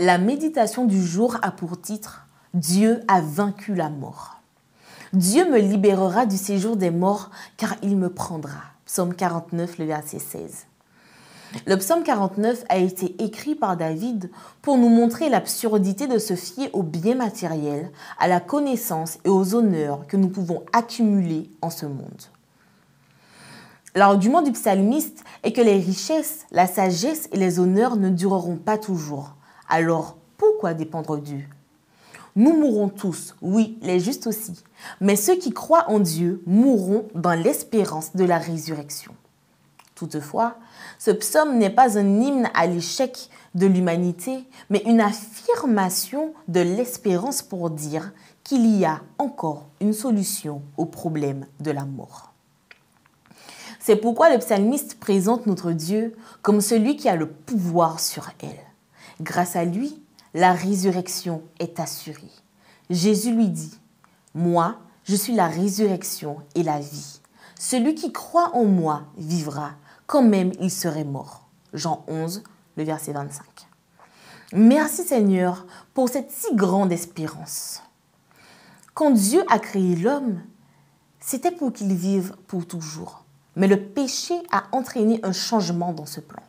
La méditation du jour a pour titre « Dieu a vaincu la mort ». Dieu me libérera du séjour des morts car il me prendra. Psaume 49, le verset 16. Le psaume 49 a été écrit par David pour nous montrer l'absurdité de se fier aux biens matériels, à la connaissance et aux honneurs que nous pouvons accumuler en ce monde. L'argument du psalmiste est que les richesses, la sagesse et les honneurs ne dureront pas toujours. Alors, pourquoi dépendre d'Dieu ? Nous mourrons tous, oui, les justes aussi, mais ceux qui croient en Dieu mourront dans l'espérance de la résurrection. Toutefois, ce psaume n'est pas un hymne à l'échec de l'humanité, mais une affirmation de l'espérance pour dire qu'il y a encore une solution au problème de la mort. C'est pourquoi le psalmiste présente notre Dieu comme celui qui a le pouvoir sur elle. Grâce à lui, la résurrection est assurée. Jésus lui dit « Moi, je suis la résurrection et la vie. Celui qui croit en moi vivra, quand même il serait mort. » Jean 11, le verset 25. Merci Seigneur pour cette si grande espérance. Quand Dieu a créé l'homme, c'était pour qu'il vive pour toujours. Mais le péché a entraîné un changement dans ce plan.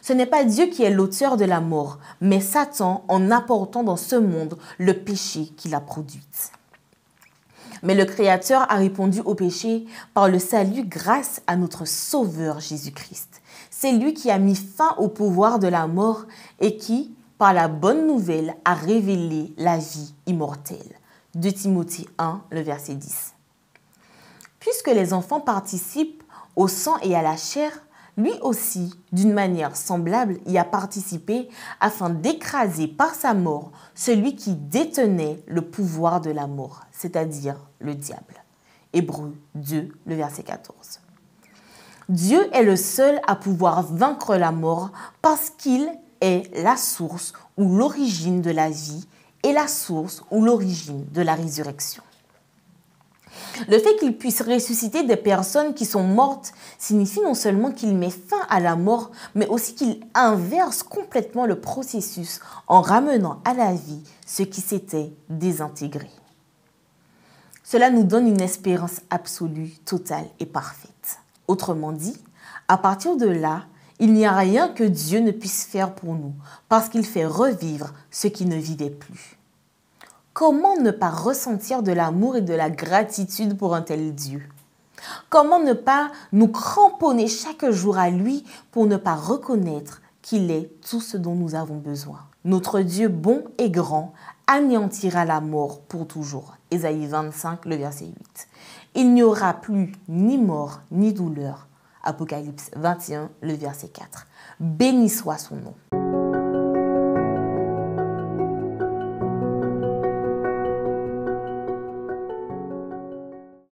Ce n'est pas Dieu qui est l'auteur de la mort, mais Satan en apportant dans ce monde le péché qu'il a produit. Mais le Créateur a répondu au péché par le salut grâce à notre Sauveur Jésus-Christ. C'est lui qui a mis fin au pouvoir de la mort et qui, par la bonne nouvelle, a révélé la vie immortelle. 2 Timothée 1, le verset 10. Puisque les enfants participent au sang et à la chair, lui aussi, d'une manière semblable, y a participé afin d'écraser par sa mort celui qui détenait le pouvoir de la mort, c'est-à-dire le diable. Hébreux 2, le verset 14. Dieu est le seul à pouvoir vaincre la mort parce qu'il est la source ou l'origine de la vie et la source ou l'origine de la résurrection. Le fait qu'il puisse ressusciter des personnes qui sont mortes signifie non seulement qu'il met fin à la mort, mais aussi qu'il inverse complètement le processus en ramenant à la vie ce qui s'était désintégré. Cela nous donne une espérance absolue, totale et parfaite. Autrement dit, à partir de là, il n'y a rien que Dieu ne puisse faire pour nous, parce qu'il fait revivre ce qui ne vivait plus. Comment ne pas ressentir de l'amour et de la gratitude pour un tel Dieu? Comment ne pas nous cramponner chaque jour à lui pour ne pas reconnaître qu'il est tout ce dont nous avons besoin? Notre Dieu bon et grand anéantira la mort pour toujours. Ésaïe 25, le verset 8. Il n'y aura plus ni mort ni douleur. Apocalypse 21, le verset 4. Béni soit son nom.